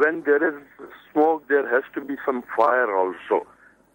when there is smoke there has to be some fire also।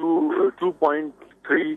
2.3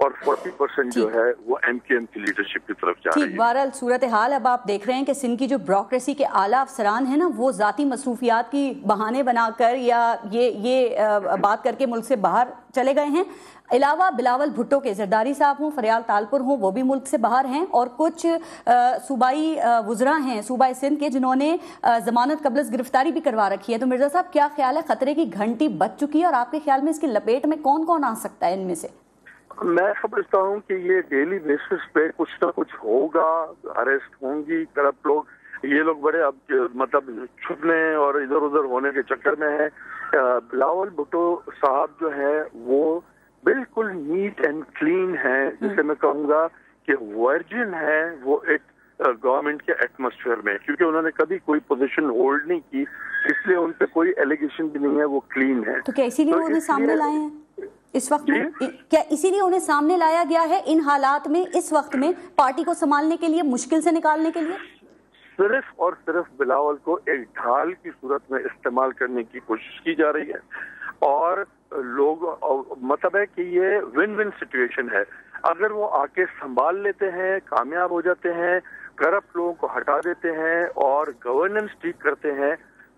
اور 40% جو ہے وہ MQM کی لیڈرشپ کی طرف جا رہی ہے. بہرحال صورتحال اب آپ دیکھ رہے ہیں کہ سندھ کی جو بیوروکریسی کے اعلیٰ افسران ہیں نا وہ ذاتی مصروفیات کی بہانے بنا کر یا یہ بات کر کے ملک سے باہر چلے گئے ہیں. علاوہ بلاول بھٹو کے زرداری صاحب ہوں، فریال تالپور ہوں، وہ بھی ملک سے باہر ہیں، اور کچھ صوبائی وزراء ہیں صوبہ سندھ کے جنہوں نے ضمانت قبل از گرفتاری بھی کروا رکھی ہے. تو مرزا صاحب کیا خیال ہے، خطرے کی گھنٹی بج چکی ہے اور آپ کے خیال میں اس کی لپیٹ میں کون کون آ سکتا ہے ان میں سے؟ میں سمجھتا ہوں کہ یہ ڈیلی بیسس پہ کچھ نہ کچھ ہوگا، اریسٹ ہوں گی کرپٹ لوگ. یہ لوگ بڑے اب مطلب چھپنے اور ادھر ادھر ہونے کے چکر میں ہیں. بلاول بھٹو صاحب جو ہے وہ بالکل نیٹ اینڈ کلین ہے، جسے میں کہوں گا کہ ورجن ہے وہ ایک گورنمنٹ کے ایٹماسفیئر میں، کیونکہ انہوں نے کبھی کوئی پوزیشن ہولڈ نہیں کی، اس لیے ان پہ کوئی ایلیگیشن بھی نہیں ہے، وہ کلین ہے. تو کیا اسی لیے وہ انہیں سامنے لائے ہیں اس وقت میں؟ کیا اسی لیے انہیں سامنے لایا گیا ہے ان حالات میں، اس وقت میں پارٹی کو سنبھالنے کے لیے، مشکل سے نکالنے کے لیے؟ صرف اور صرف بلاول کو ایک ڈھال کی صورت میں استعمال کرنے کی کوشش کی جا رہی ہے، اور لوگ مطلب ہے کہ یہ ون ون سچویشن ہے. اگر وہ آ کے سنبھال لیتے ہیں، کامیاب ہو جاتے ہیں، کرپٹ لوگوں کو ہٹا دیتے ہیں اور گورننس ٹھیک کرتے ہیں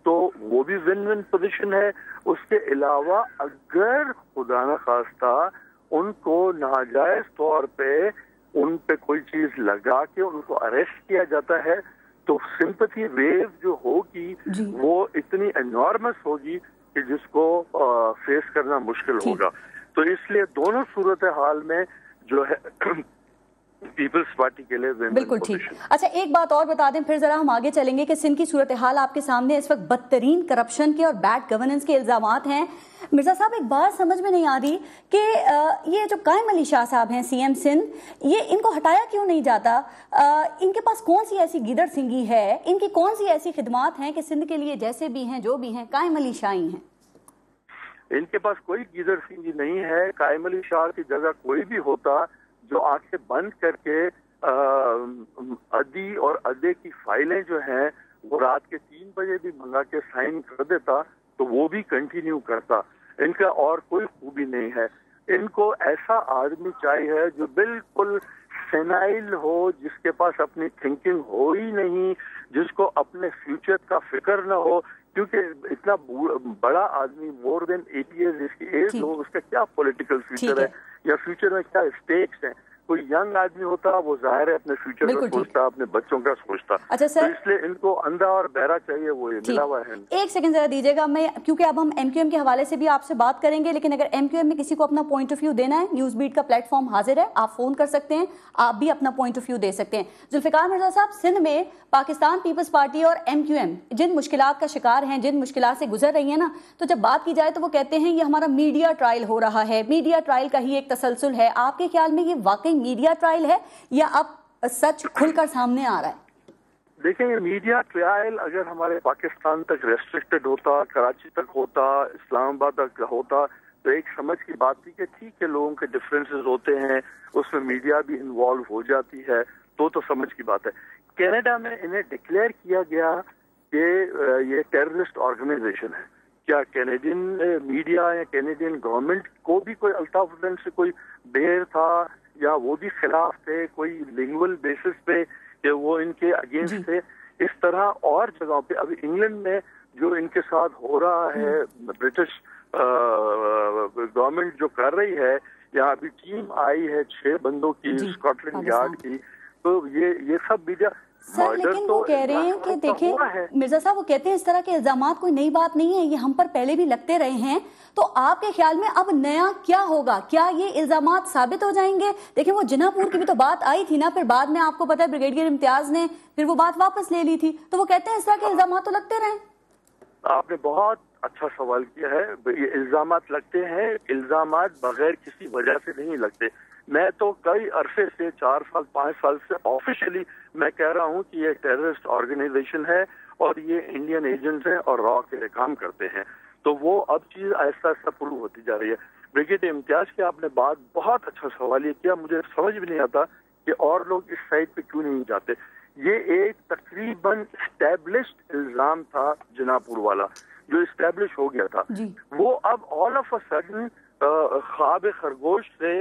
تو وہ بھی ون ون پوزیشن ہے. اس کے علاوہ اگر خدا نخواستہ ان کو ناجائز طور پہ ان پہ کوئی چیز لگا کے ان کو اریسٹ کیا جاتا ہے تو سمپتھی ویو جو ہوگی وہ اتنی انارمس ہوگی کہ جس کو فیس کرنا مشکل ہوگا. تو اس لیے دونوں صورتحال میں جو ہے پیپلز پارٹی کے لیے بالکل ٹھیک. اچھا ایک بات اور بتا دیں پھر ذرا ہم آگے چلیں گے کہ سندھ کی صورتحال آپ کے سامنے اس وقت بدترین کرپشن کے اور بیڈ گورننس کے الزامات ہیں. مرزا صاحب ایک بات سمجھ میں نہیں آ رہی کہ یہ جو قائم علی شاہ صاحب ہیں CM سندھ، یہ ان کو ہٹایا کیوں نہیں جاتا؟ ان کے پاس کون سی ایسی گیدڑ سنگھی ہے، ان کی کون سی ایسی خدمات ہیں کہ سندھ کے لیے جیسے بھی ہیں جو بھی ہیں قائم علی شاہی ہیں؟ ان کے پاس کوئی گیدڑ سنگھی نہیں ہے. قائم علی شاہ کی جگہ کوئی بھی ہوتا جو آنکھیں بند کر کے ادی اور ادے کی فائلیں جو ہیں وہ رات کے 3 بجے بھی منگا کے سائن کر دیتا تو وہ بھی کنٹینیو کرتا. ان کا اور کوئی خوبی نہیں ہے. ان کو ایسا آدمی چاہیے جو بالکل سینائل ہو، جس کے پاس اپنی تھنکنگ ہو ہی نہیں، جس کو اپنے فیوچر کا فکر نہ ہو، کیونکہ اتنا بڑا آدمی مور دین 80 ایئرز اس کی ایج ہو، اس کا کیا پولیٹیکل فیوچر ہے یا فیوچر میں کیا اسٹیکس ہیں. کوئی ینگ آدمی ہوتا وہ ظاہر ہے اپنے فیوچر کا سوچتا، اپنے بچوں کا سوچتا. اچھا سر، اس لیے ان کو اندھا اور بہرا چاہیے، وہ یہ ملا ہوا ہے. ایک سیکنڈ ذرا دیجیے گا، میں کیونکہ اب ہم MQM کے حوالے سے بھی آپ سے بات کریں گے، لیکن اگر MQM میں کسی کو اپنا پوائنٹ آف ویو دینا ہے، نیوز بیٹ کا پلیٹ فارم حاضر ہے، آپ فون کر سکتے ہیں، آپ بھی اپنا پوائنٹ آف ویو دے سکتے ہیں. ذوالفقار مرزا صاحب، سندھ میں پاکستان پیپلز پارٹی اور MQM جن مشکلات کا شکار ہیں، جن مشکلات سے گزر رہی ہیں نا، تو جب بات کی جائے تو وہ کہتے ہیں یہ ہمارا میڈیا ٹرائل ہو رہا ہے، میڈیا ٹرائل کا ہی ایک تسلسل ہے. آپ کے خیال میں یہ واقعی میڈیا ٹرائل ہے یا اب سچ کھل کر سامنے آ رہا ہے؟ دیکھیں، یہ میڈیا ٹرائل اگر ہمارے پاکستان تک ریسٹرکٹڈ ہوتا، کراچی تک ہوتا، اسلام آباد تک ہوتا تو ایک سمجھ کی بات تھی کہ ٹھیک ہے لوگوں کے ڈفرینسز ہوتے ہیں، اس میں میڈیا بھی انوالو ہو جاتی ہے، تو سمجھ کی بات ہے. کینیڈا میں انہیں ڈکلیئر کیا گیا کہ یہ ٹیررسٹ آرگنائزیشن ہے. کیا کینیڈین میڈیا یا کینیڈین گورنمنٹ کو بھی کوئی الطاف حسین سے کوئی بیر تھا یا وہ بھی خلاف تھے کوئی لینگول بیسس پہ کہ وہ ان کے اگینسٹ تھے؟ اس طرح اور جگہوں پہ ابھی انگلینڈ میں جو ان کے ساتھ ہو رہا ہے، برٹش گورنمنٹ جو کر رہی ہے، یہاں ابھی ٹیم آئی ہے 6 بندوں کی اسکاٹ یارڈ کی، تو یہ سب میڈیا. سر لیکن وہ کہہ رہے ہیں کہ دیکھیں مرزا صاحب، وہ کہتے ہیں اس طرح کے الزامات کوئی نئی بات نہیں ہے، یہ ہم پر پہلے بھی لگتے رہے ہیں. تو آپ کے خیال میں اب نیا کیا ہوگا؟ کیا یہ الزامات ثابت ہو جائیں گے؟ دیکھیں وہ جناح پور کی بھی تو بات آئی تھی نا، پھر بعد میں آپ کو پتا ہے بریگیڈیئر امتیاز نے پھر وہ بات واپس لے لی تھی. تو وہ کہتے ہیں اس طرح کے الزامات تو لگتے رہے. آپ نے بہت اچھا سوال کیا ہے. یہ الزامات لگتے ہیں، الزامات بغیر کسی وجہ سے نہیں لگتے. میں تو کئی عرصے سے 4 سال 5 سال سے آفیشلی میں کہہ رہا ہوں کہ یہ ٹیررسٹ آرگنائزیشن ہے اور یہ انڈین ایجنٹس ہیں اور را کے کام کرتے ہیں. تو وہ اب چیز آہستہ آہستہ پروو ہوتی جا رہی ہے. بریگیڈیئر امتیاز کی آپ نے بات بہت اچھا سوال یہ کیا، مجھے سمجھ بھی نہیں آتا کہ اور لوگ اس سائڈ پہ کیوں نہیں جاتے. یہ ایک تقریباً اسٹیبلشڈ الزام تھا جناح پور والا، جو اسٹیبلش ہو گیا تھا. وہ اب آل آف اے سڈن خواب خرگوش سے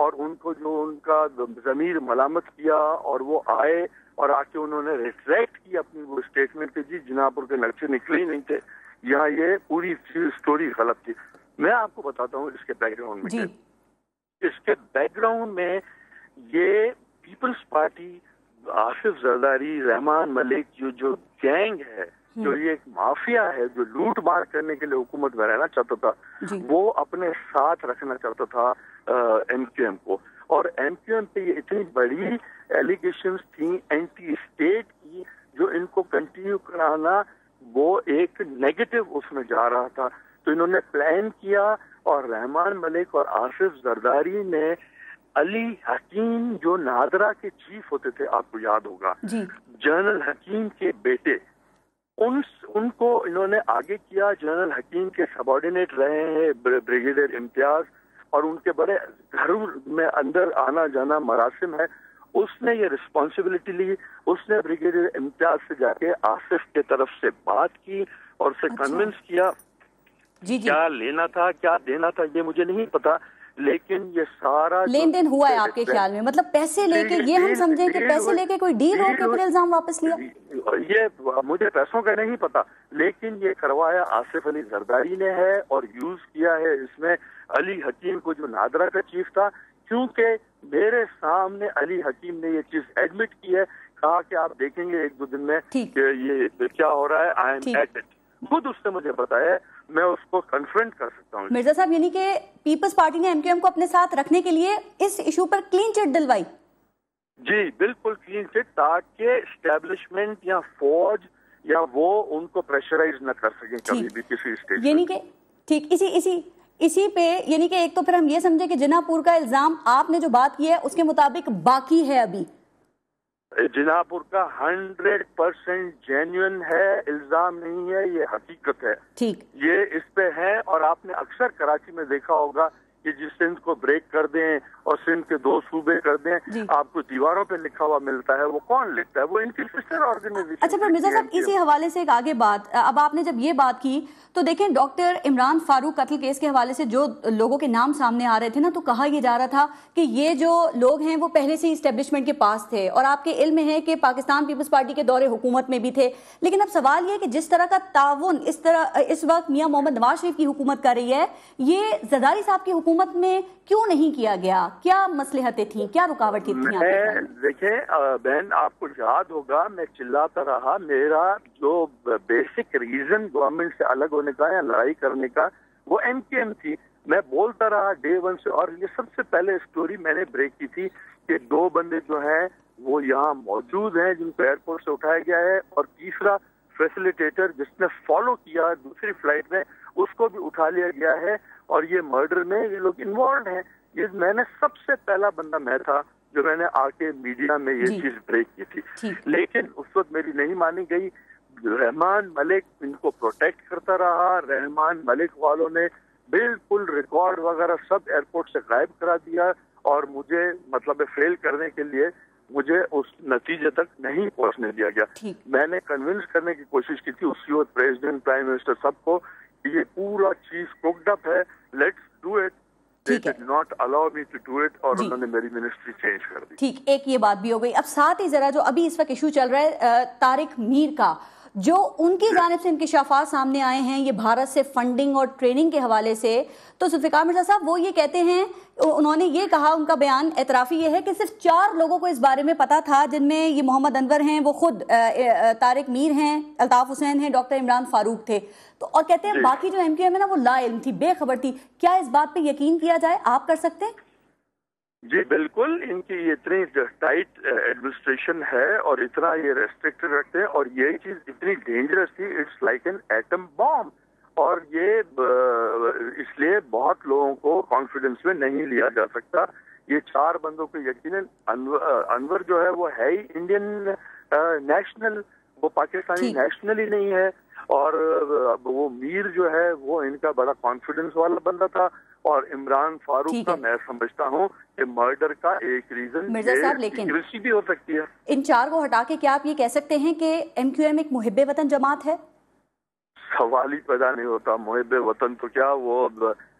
اور ان کو جو ان کا ضمیر ملامت کیا اور وہ آئے اور آ کے انہوں نے ریٹریکٹ کی اپنی وہ اسٹیٹمنٹ کہ جی جناپور کے نقشے نکلے ہی نہیں تھے, یہاں یہ پوری اسٹوری غلط تھی. میں آپ کو بتاتا ہوں اس کے بیک گراؤنڈ میں جی. اس کے بیک گراؤنڈ میں یہ پیپلز پارٹی, آصف زرداری, رحمان ملک, جو گینگ ہے, جو یہ ایک مافیا ہے جو لوٹ مار کرنے کے لیے حکومت میں رہنا چاہتا تھا, وہ اپنے ساتھ رکھنا چاہتا تھا ایم کیو ایم کو. اور ایم کیو ایم پہ یہ اتنی بڑی ایلیگیشنز تھیں اینٹی اسٹیٹ کی, جو ان کو کنٹینیو کرانا وہ ایک نیگیٹو اس میں جا رہا تھا. تو انہوں نے پلان کیا اور رحمان ملک اور آصف زرداری نے علی حکیم جو نادرا کے چیف ہوتے تھے, آپ کو یاد ہوگا, جنرل حکیم کے بیٹے, ان کو انہوں نے آگے کیا. جنرل حکیم کے سبارڈینیٹ رہے ہیں بریگیڈیئر امتیاز, اور ان کے بڑے گھروں میں اندر آنا جانا مراسم ہے. اس نے یہ رسپانسبلٹی لی, اس نے بریگیڈیئر امتیاز سے جا کے آصف کے طرف سے بات کی اور اسے کنونس کیا. کیا لینا تھا کیا دینا تھا یہ مجھے نہیں پتا, لیکن یہ سارا لین دین ہوا ہے آپ کے خیال میں, مطلب پیسے لے کے, یہ ہم سمجھیں کہ پیسے لے کے کوئی ڈیل ہو کے پھر الزام واپس لیا؟ یہ مجھے پیسوں کا نہیں پتا, لیکن یہ کروایا آصف علی زرداری نے ہے اور یوز کیا ہے اس میں علی حکیم کو جو نادرا کا چیف تھا. کیونکہ میرے سامنے علی حکیم نے یہ چیز ایڈمٹ کی ہے, کہا کہ آپ دیکھیں گے ایک دو دن میں کہ یہ کیا ہو رہا ہے, آئی ایم ایٹ اٹ. خود اس نے مجھے بتایا, میں اس کو کنفرنٹ کر سکتا ہوں. مرزا صاحب, یعنی کہ پیپلز پارٹی نے ایم کیو ایم کو اپنے ساتھ رکھنے کے لیے اس ایشو پر کلین چٹ دلوائی؟ جی بالکل کلین چٹ, تاکہ اسٹیبلشمنٹ یا فوج یا وہ ان کو پریشرائز نہ کر سکیں کبھی بھی کسی اسٹیج. یعنی کہ ٹھیک اسی پہ, یعنی کہ ایک تو پھر ہم یہ سمجھے کہ جناح پور کا الزام آپ نے جو بات کی ہے اس کے مطابق باقی ہے ابھی. جناح پور کا 100% جینوئن ہے, الزام نہیں ہے, یہ حقیقت ہے. ٹھیک, یہ اس پہ ہے. اور آپ نے اکثر کراچی میں دیکھا ہوگا کہ جس سندھ کو بریک کر دیں اور سندھ کے 2 صوبے کر دیں, آپ کو دیواروں پہ لکھا ہوا ملتا ہے. وہ کون لکھتا ہے؟ وہ ان کی سسٹر آرگنائزیشن. اچھا, پر مرزا صاحب اسی حوالے سے ایک آگے بات, اب آپ نے جب یہ بات کی تو دیکھیں ڈاکٹر عمران فاروق قتل کیس کے حوالے سے جو لوگوں کے نام سامنے آ رہے تھے نا, تو کہا یہ جا رہا تھا کہ یہ جو لوگ ہیں وہ پہلے سے ہی اسٹیبلشمنٹ کے پاس تھے, اور آپ کے علم میں ہے کہ پاکستان پیپلز پارٹی کے دور حکومت میں بھی تھے. لیکن اب سوال یہ کہ جس طرح کا تعاون اس وقت میاں محمد نواز شریف کی حکومت کر رہی ہے, یہ زرداری صاحب کی حکومت میں کیوں نہیں کیا گیا؟ کیا مصلحتیں تھیں, کیا رکاوٹیں تھیں؟ دیکھیں بہن, آپ کو یاد ہوگا میں چلاتا رہا, میرا جو بیسک ریزن گورنمنٹ سے الگ ہونے کا یا لڑائی کرنے کا وہ ایم کیو ایم تھی. میں بولتا رہا ڈے ون سے, اور یہ سب سے پہلے اسٹوری میں نے بریک کی تھی کہ 2 بندے جو ہیں وہ یہاں موجود ہیں جن کو ایئرپورٹ سے اٹھایا گیا ہے, اور تیسرا فیسیلیٹیٹر جس نے فالو کیا دوسری فلائٹ میں, اس کو بھی اٹھا لیا گیا ہے, اور یہ مرڈر میں یہ لوگ انوالوڈ ہیں. یہ میں نے سب سے پہلا بندہ میں تھا جو میں نے آ کے میڈیا میں یہ چیز بریک کی تھی. لیکن اس وقت میری نہیں مانی گئی. رحمان ملک ان کو پروٹیکٹ کرتا رہا. رحمان ملک والوں نے بالکل ریکارڈ وغیرہ سب ایئرپورٹ سے غائب کرا دیا, اور مجھے مطلب فیل کرنے کے لیے مجھے اس نتیجے تک نہیں پہنچنے دیا گیا. میں نے کنونس کرنے کی کوشش کی تھی اسی وقت پریزیڈنٹ, پرائم منسٹر, سب کو, یہ پورا چیز کوکڈ اپ ہے, let's do it. They did not allow me to do it, اور انہوں نے میری منسٹری چینج کر دی. ٹھیک, ایک یہ بات بھی ہو گئی. اب ساتھ ہی ذرا جو ابھی اس وقت ایشو چل رہا ہے طارق میر کا, جو ان کی جانب سے انکشافات سامنے آئے ہیں یہ بھارت سے فنڈنگ اور ٹریننگ کے حوالے سے, تو ذوالفقار مرزا صاحب وہ یہ کہتے ہیں, انہوں نے یہ کہا, ان کا بیان اعترافی یہ ہے کہ صرف 4 لوگوں کو اس بارے میں پتا تھا, جن میں یہ محمد انور ہیں, وہ خود طارق میر ہیں, الطاف حسین ہیں, ڈاکٹر عمران فاروق تھے, تو اور کہتے ہیں باقی جو ایم کیو ایم ہے نا وہ لا علم تھی, بے خبر تھی. کیا اس بات پہ یقین کیا جائے؟ آپ کر سکتے ہیں؟ جی بالکل, ان کی اتنی ٹائٹ ایڈمنسٹریشن ہے اور اتنا یہ ریسٹرکٹڈ رکھتے ہیں, اور یہ چیز اتنی ڈینجرس تھی, اٹس لائک این ایٹم بام, اور یہ اس لیے بہت لوگوں کو کانفیڈنس میں نہیں لیا جا سکتا. یہ 4 بندوں کو یقیناً, انور جو ہے وہ ہے ہی انڈین نیشنل, وہ پاکستانی نیشنل ہی نہیں ہے, اور وہ میر جو ہے وہ ان کا بڑا کانفیڈنس والا بندہ تھا, اور عمران فاروق کا میں سمجھتا ہوں کہ مرڈر کا ایک ریزن سیکریسی بھی ہو سکتی ہے. ان 4 کو ہٹا کے کیا آپ یہ کہہ سکتے ہیں کہ ایم کیو ایم ایک محب وطن جماعت ہے؟ سوال ہی پیدا نہیں ہوتا. محب وطن تو کیا, وہ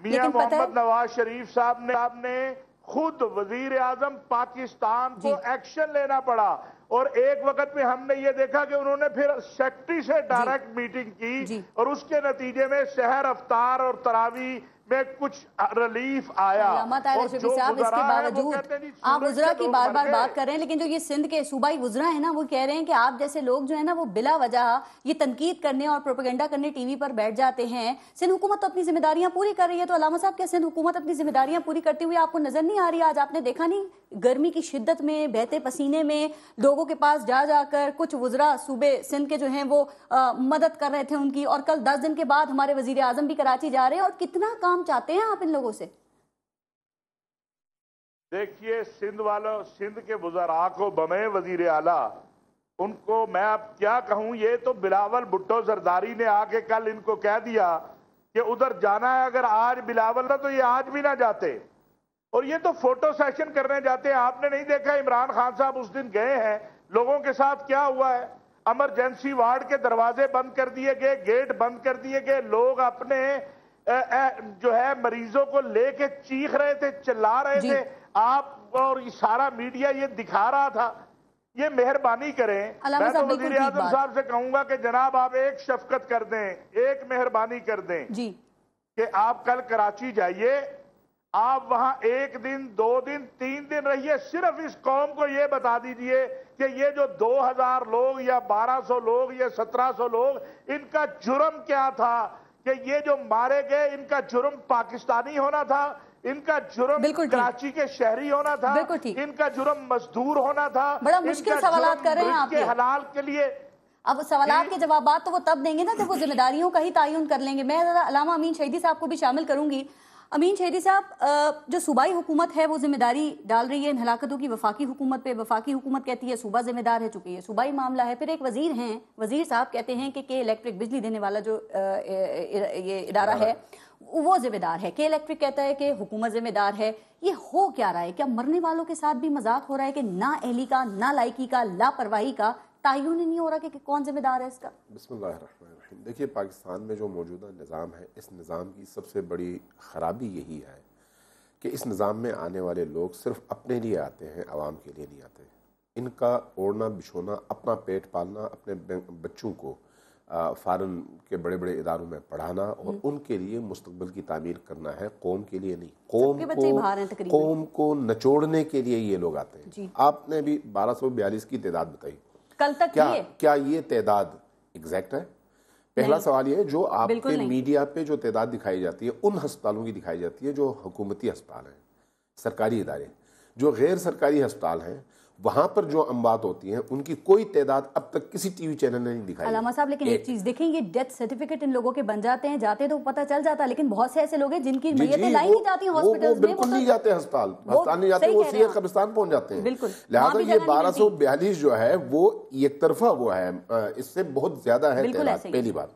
میاں محمد نواز شریف صاحب نے خود وزیر اعظم پاکستان کو ایکشن لینا پڑا، اور ایک وقت میں ہم نے یہ دیکھا کہ انہوں نے پھر سیکٹری سے ڈائریکٹ میٹنگ کی، اور اس کے نتیجے میں سحر افطار اور تراویح میں کچھ ریلیف آیا۔ علامہ طاہر اشرفی صاحب، اس کے باوجود آپ وزراء کی بار بار بات کر رہے ہیں، لیکن جو یہ سندھ کے صوبائی وزراء ہیں نا، وہ کہہ رہے ہیں کہ آپ جیسے لوگ جو ہے نا وہ بلا وجہ یہ تنقید کرنے اور پروپیگنڈا کرنے ٹی وی پر بیٹھ جاتے ہیں۔ سندھ حکومت تو اپنی ذمہ داریاں پوری کر رہی ہے، تو علامہ صاحب کیا سندھ حکومت اپنی ذمہ داریاں پوری کرتے ہوئے آپ کو نظر نہیں آ رہی؟ آج آپ نے دیکھا نہیں گرمی کی شدت میں، بہتے پسینے میں لوگوں کے پاس جا کر کچھ وزراء صوبے سندھ کے جو ہیں وہ مدد کر رہے تھے ان کی، اور کل 10 دن کے بعد ہمارے وزیر اعظم بھی کراچی جا رہے ہیں، اور کتنا کام چاہتے ہیں آپ ان لوگوں سے؟ دیکھیے سندھ کے وزراء کو بمیں وزیر اعلیٰ، ان کو میں اب کیا کہوں، یہ تو بلاول بھٹو زرداری نے آ کے کل ان کو کہہ دیا کہ ادھر جانا ہے، اگر آج بلاول تھا تو یہ آج بھی نہ جاتے، اور یہ تو فوٹو سیشن کرنے جاتے ہیں۔ آپ نے نہیں دیکھا عمران خان صاحب اس دن گئے ہیں، لوگوں کے ساتھ کیا ہوا ہے؟ ایمرجنسی وارڈ کے دروازے بند کر دیے گئے، گیٹ بند کر دیے گئے، لوگ اپنے جو ہے مریضوں کو لے کے چیخ رہے تھے، چلا رہے تھے، آپ اور سارا میڈیا یہ دکھا رہا تھا۔ یہ مہربانی کریں، میں تو وزیر اعظم صاحب سے کہوں گا کہ جناب آپ ایک شفقت کر دیں، ایک مہربانی کر دیں کہ آپ کل کراچی جائیے، آپ وہاں 1 دن 2 دن 3 دن رہیے، صرف اس قوم کو یہ بتا دیجئے کہ یہ جو 2000 لوگ یا 1200 لوگ یا 1700 لوگ، ان کا جرم کیا تھا، کہ یہ جو مارے گئے ان کا جرم پاکستانی ہونا تھا، ان کا جرم کراچی کے شہری ہونا تھا، ان کا جرم مزدور ہونا تھا، بڑا مشکل سوالات کر رہے ہیں آپ کے حلال کے لیے۔ اب سوالات کے جوابات تو وہ تب دیں گے نا جب وہ ذمہ داریوں کا ہی تعین کر لیں گے۔ میں علامہ امین شہیدی صاحب کو بھی شامل کروں گی۔ امین شہیدی صاحب، جو صوبائی حکومت ہے وہ ذمہ داری ڈال رہی ہے ان ہلاکتوں کی وفاقی حکومت پہ، وفاقی حکومت کہتی ہے صوبہ ذمہ دار ہے چونکہ یہ صوبائی معاملہ ہے۔ پھر ایک وزیر ہیں، وزیر صاحب کہتے ہیں کہ الیکٹرک بجلی دینے والا جو یہ ادارہ ہے وہ ذمہ دار ہے، کہ الیکٹرک کہتا ہے کہ حکومت ذمہ دار ہے۔ یہ ہو کیا رہا ہے؟ کیا مرنے والوں کے ساتھ بھی مذاق ہو رہا ہے کہ نا اہلی کا، نا لائکی کا، لاپرواہی کا تعین ہی نہیں ہو رہا کہ کون ذمہ دار ہے اس کا؟ بسم اللہ الرحمن الرحیم۔ دیکھیے پاکستان میں جو موجودہ نظام ہے، اس نظام کی سب سے بڑی خرابی یہی ہے کہ اس نظام میں آنے والے لوگ صرف اپنے لیے آتے ہیں، عوام کے لیے نہیں آتے۔ ان کا اوڑھنا بچھونا، اپنا پیٹ پالنا، اپنے بچوں کو فارن کے بڑے بڑے اداروں میں پڑھانا اور ان کے لیے مستقبل کی تعمیر کرنا ہے، قوم کے لیے نہیں۔ قوم کو نچوڑنے کے لیے یہ لوگ آتے ہیں۔ آپ نے بھی 1242 کی تعداد بتائی، کل تک کیا یہ تعداد ایگزیکٹ ہے؟ پہلا سوال یہ ہے، جو آپ کے میڈیا پہ جو تعداد دکھائی جاتی ہے ان ہسپتالوں کی دکھائی جاتی ہے جو حکومتی ہسپتال ہیں، سرکاری ادارے۔ جو غیر سرکاری ہسپتال ہیں وہاں پر جو اموات ہوتی ہیں ان کی کوئی تعداد اب تک کسی ٹی وی چینل نے نہیں دکھائی۔ علامہ صاحب لیکن ایک چیز دیکھیں، یہ ڈیتھ سرٹیفکیٹ ان لوگوں کے بن جاتے ہیں، جاتے تو پتہ چل جاتا، لیکن بہت سے ایسے لوگ ہیں جن کی میتیں لائی نہیں جاتی ہاسپٹلز میں، بالکل نہیں جاتے ہسپتال نہیں جاتے، وہ سید قبرستان پہنچ جاتے ہیں۔ لہٰذا یہ 1242 جو ہے وہ ایک طرفہ وہ ہے، اس سے بہت زیادہ ہے تعداد، پہلی بات۔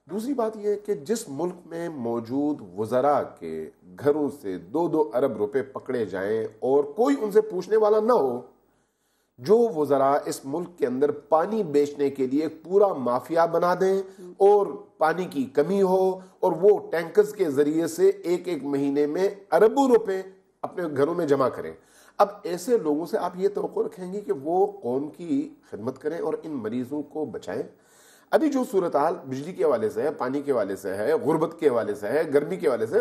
دوسری بات یہ کہ جس ملک میں موجود وزراء کے گھروں سے 2-2 ارب روپے پکڑے جائیں اور کوئی ان سے پوچھنے والا نہ ہو، جو وزراء اس ملک کے اندر پانی بیچنے کے لیے ایک پورا مافیا بنا دیں اور پانی کی کمی ہو اور وہ ٹینکرز کے ذریعے سے ایک مہینے میں اربوں روپے اپنے گھروں میں جمع کریں، اب ایسے لوگوں سے آپ یہ توقع رکھیں گے کہ وہ قوم کی خدمت کریں اور ان مریضوں کو بچائیں؟ ابھی جو صورتحال بجلی کے حوالے سے ہے، پانی کے حوالے سے ہے، غربت کے حوالے سے ہے، گرمی کے حوالے سے،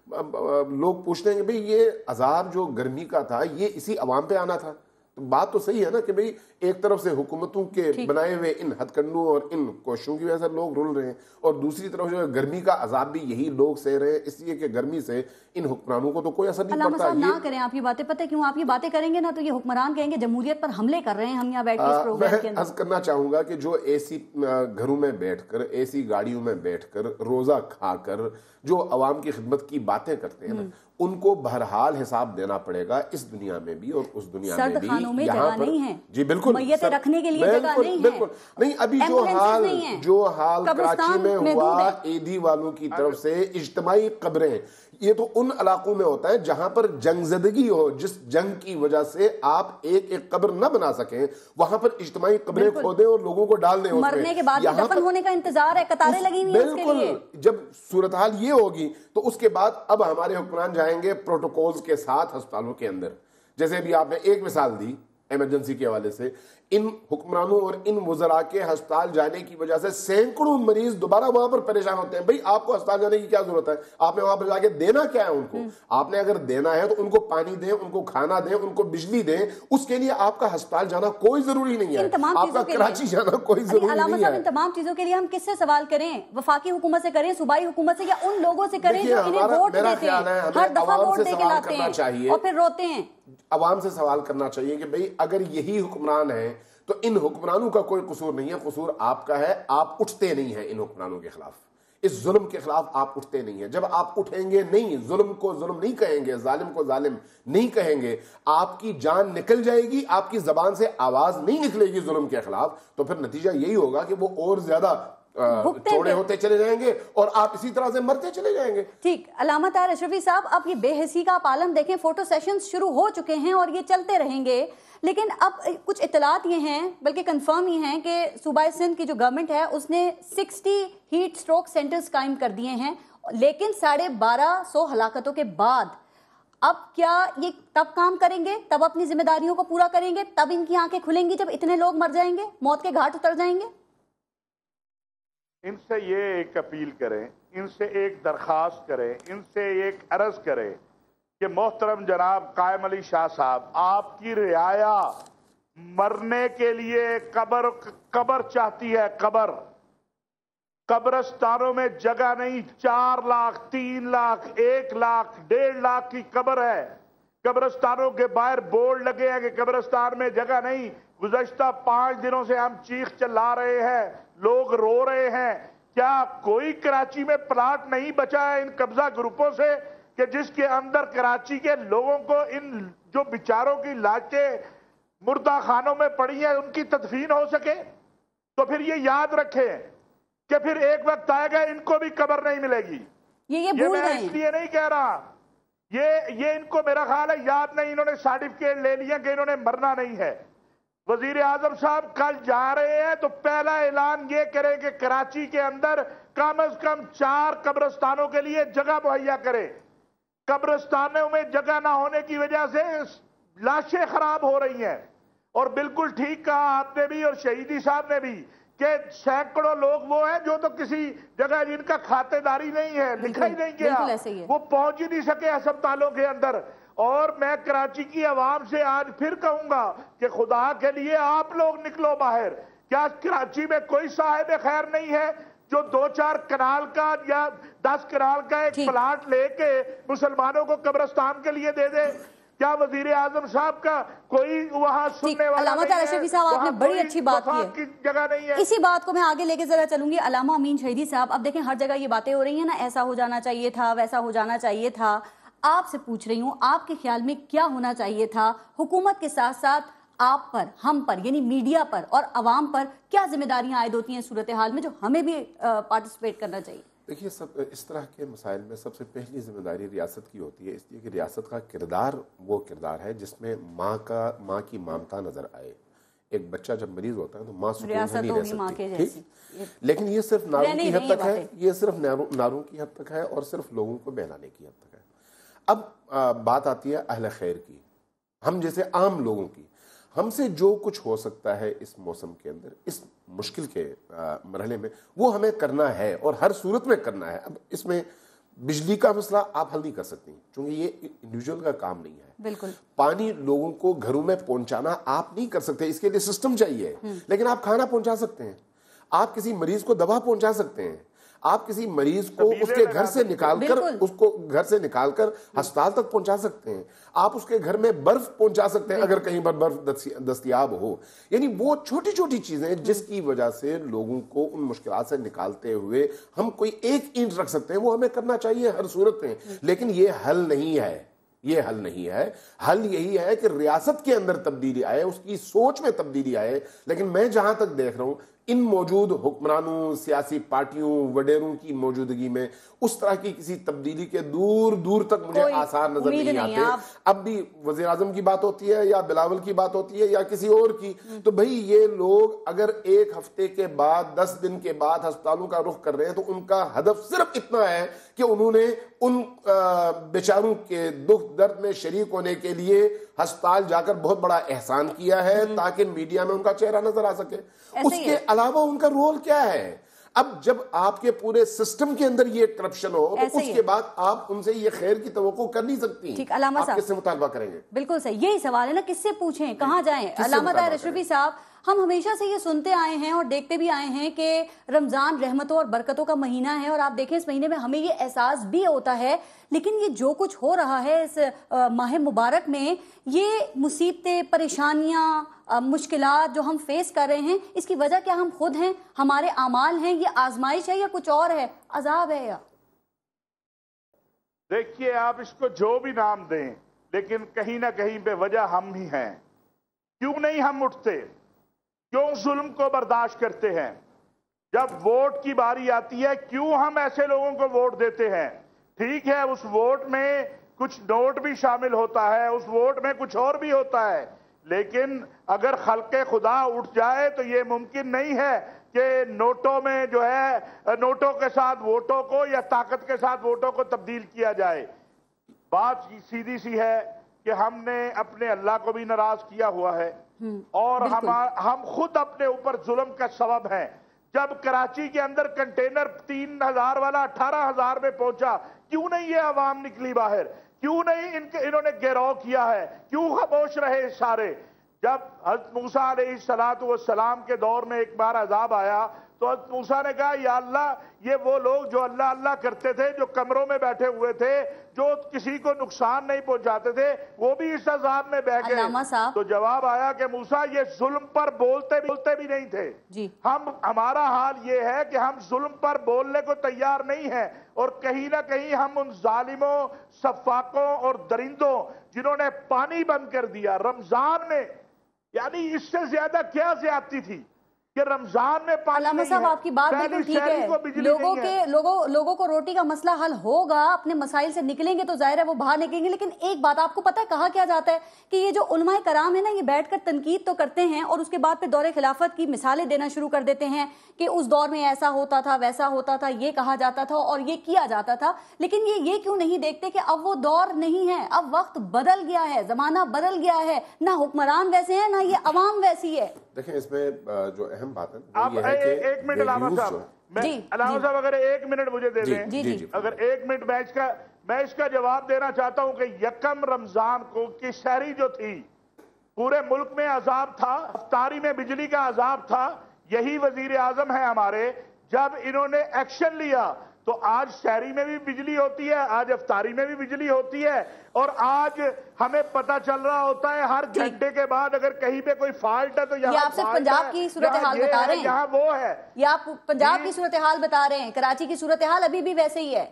اب لوگ پوچھتے ہیں کہ بھئی یہ عذاب جو گرمی کا تھا یہ اسی عوام پہ آنا تھا۔ بات تو صحیح ہے نا کہ بھئی ایک طرف سے حکومتوں کے بنائے ہوئے ان ہتھ کنڈوں اور ان کوششوں کی وجہ سے لوگ رول رہے ہیں، اور دوسری طرف جو ہے گرمی کا عذاب بھی یہی لوگ سہ رہے ہیں، اس لیے کہ گرمی سے ان حکمرانوں کو تو کوئی اثر نہیں پڑتا۔ علامہ صاحب نہ کریں آپ یہ باتیں، پتہ کیوں؟ آپ یہ باتیں کریں گے نا تو یہ حکمران کہیں گے جمہوریت پر حملے کر رہے ہیں ہم یہاں بیٹھ کے اس پروگرام کے اندر۔ میں عرض کرنا چاہوں گا کہ جو اے سی گھروں میں بیٹھ کر، اے سی گاڑیوں میں بیٹھ کر، روزہ کھا کر جو عوام کی خدمت کی باتیں کرتے ہیں ان کو بہرحال حساب دینا پڑے گا، اس دنیا میں بھی اور اس دنیا میں بھی۔ خانوں میں جگہ نہیں ہے، جی بالکل، میتیں رکھنے کے لیے جگہ نہیں ہے، نہیں۔ ابھی جو حال کراچی میں ہوا، ایدھی والوں کی طرف سے اجتماعی قبریں، یہ تو ان علاقوں میں ہوتا ہے جہاں پر جنگ زدگی ہو، جس جنگ کی وجہ سے آپ ایک ایک قبر نہ بنا سکیں، وہاں پر اجتماعی قبریں کھودیں اور لوگوں کو ڈال دیں اس میں، مرنے کے بعد دفن ہونے کا انتظار ہے، قطاریں لگی ہوئی ہیں اس کے لیے۔ جب صورتحال یہ ہوگی تو اس کے بعد اب ہمارے حکمران جائیں گے پروٹوکولز کے ساتھ ہسپتالوں کے اندر، جیسے ابھی آپ نے ایک مثال دی ایمرجنسی کے حوالے سے، ان حکمرانوں اور ان وزراء کے ہسپتال جانے کی وجہ سے سینکڑوں مریض دوبارہ وہاں پر پریشان ہوتے ہیں۔ بھئی آپ کو ہسپتال جانے کی کیا ضرورت ہے؟ آپ نے وہاں پر جا کے دینا کیا ہے ان کو؟ آپ نے اگر دینا ہے تو ان کو پانی دیں، ان کو کھانا دیں، ان کو بجلی دیں، اس کے لیے آپ کا ہسپتال جانا کوئی ضروری نہیں ہے، آپ کا کراچی جانا کوئی ضروری نہیں ہے۔ ان تمام چیزوں کے لیے ہم کس سے سوال کریں؟ وفاقی حکومت سے کریں، صوبائی حکومت سے، یا ان لوگوں سے کریں جو انہیں ووٹ دیتے ہیں، ہر دفعہ ووٹ دے کے لاتے ہیں اور پھر روتے ہیں؟ عوام سے سوال کرنا چاہیے کہ بھئی اگر یہی حکمران ہیں تو ان حکمرانوں کا کوئی قصور نہیں ہے، قصور آپ کا ہے، آپ اٹھتے نہیں ہیں ان حکمرانوں کے خلاف، اس ظلم کے خلاف آپ اٹھتے نہیں ہیں۔ جب آپ اٹھیں گے نہیں، ظلم کو ظلم نہیں کہیں گے، ظالم کو ظالم نہیں کہیں گے، آپ کی جان نکل جائے گی، آپ کی زبان سے آواز نہیں نکلے گی ظلم کے خلاف، تو پھر نتیجہ یہی ہوگا کہ وہ اور زیادہ چوڑے ہوتے چلے جائیں گے اور آپ اسی طرح سے مرتے چلے جائیں گے۔ ٹھیک، علامہ طاہر اشرفی صاحب، اب یہ بے حسی کا آپ عالم دیکھیں، فوٹو سیشنز شروع ہو چکے ہیں اور یہ چلتے رہیں گے، لیکن اب کچھ اطلاعات یہ ہیں، بلکہ کنفرم ہی ہیں، کہ صوبہ سندھ کی جو گورنمنٹ ہے اس نے 60 ہیٹ سٹروک سینٹرز قائم کر دیے ہیں، لیکن 1250 ہلاکتوں کے بعد اب کیا یہ تب کام کریں گے، تب اپنی ذمہ داریوں کو پورا کریں گے، تب ان کی آنکھیں کھلیں گی جب اتنے لوگ مر جائیں گے، موت کے گھاٹ اتر جائیں گے؟ ان سے یہ ایک اپیل کریں، ان سے ایک درخواست کریں، ان سے ایک عرض کریں کہ محترم جناب قائم علی شاہ صاحب، آپ کی رعایا مرنے کے لیے قبر چاہتی ہے، قبرستانوں میں جگہ نہیں، 4 لاکھ 3 لاکھ 1 لاکھ 1.5 لاکھ کی قبر ہے، قبرستانوں کے باہر بورڈ لگے ہیں کہ قبرستان میں جگہ نہیں۔ گزشتہ 5 دنوں سے ہم چیخ چلا رہے ہیں، لوگ رو رہے ہیں، کیا کوئی کراچی میں پلاٹ نہیں بچا ہے ان قبضہ گروپوں سے کہ جس کے اندر کراچی کے لوگوں کو ان جو بیچاروں کی لاشیں مردہ خانوں میں پڑی ہیں ان کی تدفین ہو سکے؟ تو پھر یہ یاد رکھیں کہ پھر ایک وقت آئے گا ان کو بھی قبر نہیں ملے گی۔ یہ میں اس لیے نہیں کہہ رہا، یہ ان کو میرا خیال ہے یاد نہیں، انہوں نے سرٹیفکیٹ لے لیا کہ انہوں نے مرنا نہیں ہے۔ وزیر اعظم صاحب کل جا رہے ہیں تو پہلا اعلان یہ کریں کہ کراچی کے اندر کم از کم 4 قبرستانوں کے لیے جگہ مہیا کرے۔ قبرستانوں میں جگہ نہ ہونے کی وجہ سے لاشیں خراب ہو رہی ہیں، اور بالکل ٹھیک کہا آپ نے بھی اور شہیدی صاحب نے بھی کہ سینکڑوں لوگ وہ ہیں جو تو کسی جگہ جن کا کھاتے داری نہیں ہے، لکھا ہی نہیں گیا، وہ پہنچ ہی نہیں سکے ہسپتالوں کے اندر۔ اور میں کراچی کی عوام سے آج پھر کہوں گا کہ خدا کے لیے آپ لوگ نکلو باہر۔ کیا کراچی میں کوئی صاحب خیر نہیں ہے جو 2-4 کنال کا یا 10 کنال کا ایک پلاٹ لے کے مسلمانوں کو قبرستان کے لیے دے دے؟ کیا وزیر اعظم صاحب کا کوئی وہاں سننے والا علامہ طاہر اشرفی صاحب آپ نے بڑی اچھی بات کی، جگہ نہیں ہے؟ اسی بات کو میں آگے لے کے ذرا چلوں گی۔ علامہ امین شہیدی صاحب، اب دیکھیں ہر جگہ یہ باتیں ہو رہی ہیں نا، ایسا ہو جانا چاہیے تھا، ویسا ہو جانا چاہیے تھا، آپ سے پوچھ رہی ہوں آپ کے خیال میں کیا ہونا چاہیے تھا؟ حکومت کے ساتھ ساتھ آپ پر، ہم پر، یعنی میڈیا پر اور عوام پر کیا ذمہ داریاں عائد ہوتی ہیں صورتحال میں جو ہمیں بھی پارٹیسپیٹ کرنا چاہیے؟ دیکھیے، اس طرح کے مسائل میں سب سے پہلی ذمہ داری ریاست کی ہوتی ہے، اس لیے کہ ریاست کا کردار وہ کردار ہے جس میں ماں کی ممتا نظر آئے۔ ایک بچہ جب مریض ہوتا ہے تو ماں سکون سے نہیں رہ سکتی، لیکن یہ صرف نعروں کی حد تک ہے، یہ صرف نعروں کی حد تک ہے اور صرف لوگوں کو بہلانے کی حد تک ہے۔ اب بات آتی ہے اہل خیر کی، ہم جیسے عام لوگوں کی، ہم سے جو کچھ ہو سکتا ہے اس موسم کے اندر، اس مشکل کے مرحلے میں، وہ ہمیں کرنا ہے اور ہر صورت میں کرنا ہے۔ اب اس میں بجلی کا مسئلہ آپ حل نہیں کر سکتی کیونکہ یہ انڈیویجول کا کام نہیں ہے، بالکل۔ پانی لوگوں کو گھروں میں پہنچانا آپ نہیں کر سکتے، اس کے لیے سسٹم چاہیے، لیکن آپ کھانا پہنچا سکتے ہیں، آپ کسی مریض کو دوا پہنچا سکتے ہیں، آپ کسی مریض کو اس کے گھر سے نکال کر ہسپتال تک پہنچا سکتے ہیں، آپ اس کے گھر میں برف پہنچا سکتے ہیں اگر کہیں پر برف دستیاب ہو۔ یعنی وہ چھوٹی چھوٹی چیزیں جس کی وجہ سے لوگوں کو ان مشکلات سے نکالتے ہوئے ہم کوئی ایک اینٹ رکھ سکتے ہیں، وہ ہمیں کرنا چاہیے ہر صورت میں، لیکن یہ حل نہیں ہے، یہ حل نہیں ہے۔ حل یہی ہے کہ ریاست کے اندر تبدیلی آئے، اس کی سوچ میں تبدیلی آئے، لیکن میں جہاں تک دیکھ رہا ہوں ان موجود حکمرانوں، سیاسی پارٹیوں، وڈیروں کی موجودگی میں اس طرح کی کسی تبدیلی کے دور دور تک مجھے آثار نظر نہیں آتے. اب بھی وزیر اعظم کی بات ہوتی ہے یا بلاول کی بات ہوتی ہے یا کسی اور کی، تو بھئی یہ لوگ اگر ایک ہفتے کے بعد 10 دن کے بعد ہسپتالوں کا رخ کر رہے ہیں تو ان کا ہدف صرف اتنا ہے کہ انہوں نے ان بیچاروں کے دکھ درد میں شریک ہونے کے لیے ہسپتال جا کر بہت بڑا احسان کیا ہے تاکہ میڈیا میں ان کا چہرہ نظر آ سکے. اس کے علاوہ ان کا رول کیا ہے؟ اب جب آپ کے پورے سسٹم کے اندر یہ کرپشن ہو تو اس کے بعد آپ ان سے یہ خیر کی توقع کر نہیں سکتی. آپ کس سے مطالبہ کریں گے؟ بالکل صحیح، یہی سوال ہے نا، کس سے پوچھیں، کہاں جائیں؟ علامہ طاہر اشرفی صاحب، ہم ہمیشہ سے یہ سنتے آئے ہیں اور دیکھتے بھی آئے ہیں کہ رمضان رحمتوں اور برکتوں کا مہینہ ہے، اور آپ دیکھیں اس مہینے میں ہمیں یہ احساس بھی ہوتا ہے، لیکن یہ جو کچھ ہو رہا ہے اس ماہ مبارک میں، یہ مصیبتیں، پریشانیاں، مشکلات جو ہم فیس کر رہے ہیں، اس کی وجہ کیا ہم خود ہیں، ہمارے اعمال ہیں، یہ آزمائش ہے یا کچھ اور ہے، عذاب ہے؟ یا دیکھیے، آپ اس کو جو بھی نام دیں، لیکن کہیں نہ کہیں پہ وجہ ہم ہی ہیں. کیوں نہیں ہم اٹھتے؟ کیوں ظلم کو برداشت کرتے ہیں؟ جب ووٹ کی باری آتی ہے کیوں ہم ایسے لوگوں کو ووٹ دیتے ہیں؟ ٹھیک ہے، اس ووٹ میں کچھ نوٹ بھی شامل ہوتا ہے، اس ووٹ میں کچھ اور بھی ہوتا ہے، لیکن اگر خلق خدا اٹھ جائے تو یہ ممکن نہیں ہے کہ نوٹوں میں جو ہے، نوٹوں کے ساتھ ووٹوں کو یا طاقت کے ساتھ ووٹوں کو تبدیل کیا جائے. بات سیدھی سی ہے کہ ہم نے اپنے اللہ کو بھی ناراض کیا ہوا ہے اور ہم خود اپنے اوپر ظلم کا سبب ہیں. جب کراچی کے اندر کنٹینر 3000 والا 18,000 میں پہنچا، کیوں نہیں یہ عوام نکلی باہر؟ کیوں نہیں انہوں نے گھیراؤ کیا ہے؟ کیوں خاموش رہے سارے؟ جب حضرت موسیٰ علیہ السلام کے دور میں ایک بار عذاب آیا تو حضرت موسیٰ نے کہا، یا اللہ، یہ وہ لوگ جو اللہ اللہ کرتے تھے، جو کمروں میں بیٹھے ہوئے تھے، جو کسی کو نقصان نہیں پہنچاتے تھے، وہ بھی اس عذاب میں بہ گئے. تو جواب آیا کہ موسیٰ یہ ظلم پر بولتے بھی نہیں تھے. ہمارا حال یہ ہے کہ ہم ظلم پر بولنے کو تیار نہیں ہیں، اور کہیں نہ کہیں ہم ان ظالموں، سفاکوں اور درندوں جنہوں نے پانی بند کر دیا رمضان میں، یعنی اس سے زیادہ کیا زیادتی تھی کہ رمضان میں پانی علامہ صاحب آپ کی بات بالکل ٹھیک ہے. لوگوں کو روٹی کا مسئلہ حل ہوگا، اپنے مسائل سے نکلیں گے تو ظاہر ہے وہ باہر نکلیں گے. لیکن ایک بات آپ کو پتہ ہے کہا کیا جاتا ہے کہ یہ جو علماء کرام ہے نا، یہ بیٹھ کر تنقید تو کرتے ہیں اور اس کے بعد پھر دور خلافت کی مثالیں دینا شروع کر دیتے ہیں کہ اس دور میں ایسا ہوتا تھا، ویسا ہوتا تھا، یہ کہا جاتا تھا اور یہ کیا جاتا تھا. لیکن یہ کیوں نہیں دیکھتے کہ اب وہ دور نہیں ہے، اب وقت بدل گیا ہے، زمانہ بدل گیا ہے، نہ حکمران ویسے ہیں نہ یہ عوام ویسی ہے. دیکھیں اس میں جو اہم بات ہے آپ ایک منٹ علامہ صاحب اگر 1 منٹ مجھے دے دیں، اگر 1 منٹ میں اس کا جواب دینا چاہتا ہوں کہ یکم رمضان کو کی سحری جو تھی، پورے ملک میں عذاب تھا، افطاری میں بجلی کا عذاب تھا. یہی وزیر اعظم ہے ہمارے، جب انہوں نے ایکشن لیا تو آج سحری میں بھی بجلی ہوتی ہے، آج افطاری میں بھی بجلی ہوتی ہے، اور آج ہمیں پتہ چل رہا ہوتا ہے ہر گھنٹے کے بعد اگر کہیں پہ کوئی فالٹ ہے تو یہ آپ صرف پنجاب کی صورتحال بتا رہے ہیں، یہاں وہ ہے، یہ آپ پنجاب کی صورتحال بتا رہے ہیں، کراچی کی صورتحال ابھی بھی ویسے ہی ہے.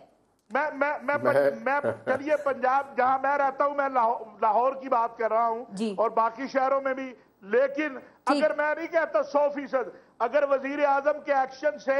میں چلیے پنجاب جہاں میں رہتا ہوں، میں لاہور کی بات کر رہا ہوں اور باقی شہروں میں بھی. لیکن اگر میں نہیں کہتا 100%، اگر وزیر اعظم کے ایکشن سے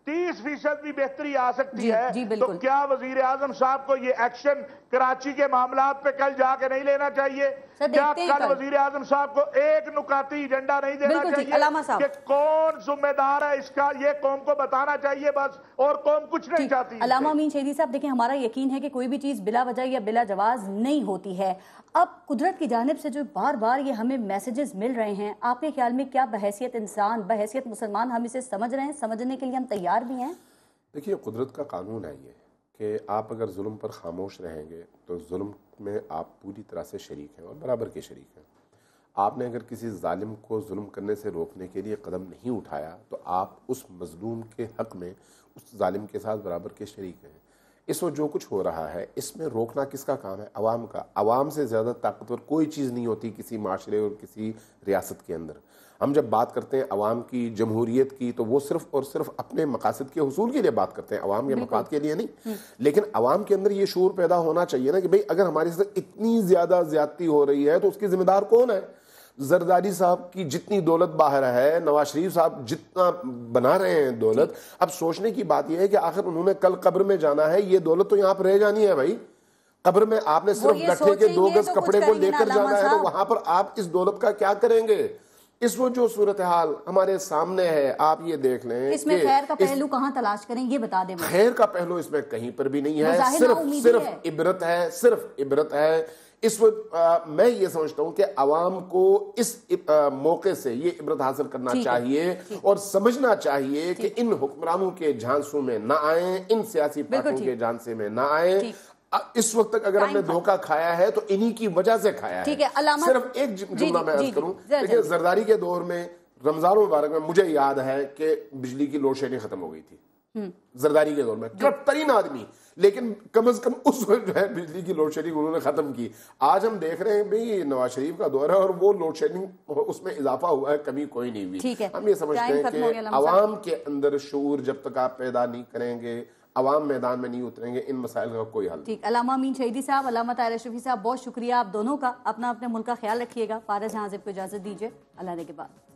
30% بھی بہتری آ سکتی ہے تو کیا وزیر اعظم صاحب کو یہ ایکشن کراچی کے معاملات پہ کل جا کے نہیں لینا چاہیے؟ کیا کل وزیر اعظم صاحب کو ایک نکاتی ایجنڈا نہیں دینا چاہیے کہ کون ذمہ دار ہے اس کا؟ یہ قوم کو بتانا چاہیے بس، اور قوم کچھ نہیں چاہتی. علامہ امین شہیدی صاحب دیکھیں، ہمارا یقین ہے کہ کوئی بھی چیز بلا وجہ یا بلا جواز نہیں ہوتی ہے. اب قدرت کی جانب سے جو بار بار یہ ہمیں میسیجز مل رہے ہیں، آپ کے خیال میں کیا بحیثیت انسان، بحیثیت مسلمان ہم اسے سمجھ رہے ہیں، سمجھنے کے لیے ہم تیار بھی ہیں؟ دیکھیے، قدرت کا قانون ہے یہ کہ آپ اگر ظلم پر خاموش رہیں گے تو ظلم میں آپ پوری طرح سے شریک ہیں اور برابر کے شریک ہیں. آپ نے اگر کسی ظالم کو ظلم کرنے سے روکنے کے لیے قدم نہیں اٹھایا تو آپ اس مظلوم کے حق میں اس ظالم کے ساتھ برابر کے شریک ہیں. اس وقت جو کچھ ہو رہا ہے اس میں روکنا کس کا کام ہے؟ عوام کا. عوام سے زیادہ طاقتور کوئی چیز نہیں ہوتی کسی معاشرے اور کسی ریاست کے اندر. ہم جب بات کرتے ہیں عوام کی، جمہوریت کی، تو وہ صرف اور صرف اپنے مقاصد کے حصول کے لیے بات کرتے ہیں، عوام کے مفاد کے لیے نہیں. لیکن عوام کے اندر یہ شعور پیدا ہونا چاہیے نا کہ بھئی اگر ہمارے ساتھ اتنی زیادہ زیادتی ہو رہی ہے تو اس کی ذمہ دار کون ہے؟ زرداری صاحب کی جتنی دولت باہر ہے، نواز شریف صاحب جتنا بنا رہے ہیں دولت، اب سوچنے کی بات یہ ہے کہ آخر انہوں نے کل قبر میں جانا ہے، یہ دولت تو یہاں پر رہ جانی ہے بھائی. قبر میں آپ نے صرف گٹھے کے 2 گز کپڑے کو لے کر جانا ہے، تو وہاں پر آپ اس دولت کا کیا کریں گے؟ اس وقت جو صورتحال ہمارے سامنے ہے آپ یہ دیکھ لیں، اس میں خیر کا پہلو کہاں تلاش کریں یہ بتا دیں. خیر کا پہلو اس میں کہیں پر بھی نہیں ہے، صرف عبرت ہے، صرف عبرت ہے. اس وقت میں یہ سمجھتا ہوں کہ عوام کو اس موقع سے یہ عبرت حاصل کرنا چاہیے اور سمجھنا چاہیے کہ ان حکمرانوں کے جھانسوں میں نہ آئیں، ان سیاسی پارٹیوں کے جھانسے میں نہ آئیں. اس وقت تک اگر ہم نے دھوکہ کھایا ہے تو انہی کی وجہ سے کھایا ہے. صرف ایک جملہ میں عرض کروں، دیکھیں زرداری کے دور میں رمضان المبارک میں مجھے یاد ہے کہ بجلی کی لوڈ شیڈنگ ختم ہو گئی تھی زرداری کے دور میں، کرپٹ ترین آدمی، لیکن کم از کم اس وقت جو ہے بجلی کی لوڈ شیڈنگ انہوں نے ختم کی. آج ہم دیکھ رہے ہیں بھئی نواز شریف کا دور ہے اور وہ لوڈ شیڈنگ اس میں اضافہ ہوا ہے، کمی کوئی نہیں ہوئی. ہم یہ سمجھتے ہیں کہ عوام کے اندر شعور جب تک آپ پیدا نہیں کریں گے، عوام میدان میں نہیں اتریں گے، ان مسائل کا کوئی حل. ٹھیک. علامہ امین شہیدی صاحب، علامہ طاہر اشرفی صاحب، بہت شکریہ آپ دونوں کا. اپنا اپنے ملک کا خیال رکھیے گا. پارس جہاں زیب کو اجازت دیجیے. اللہ نے کے بعد.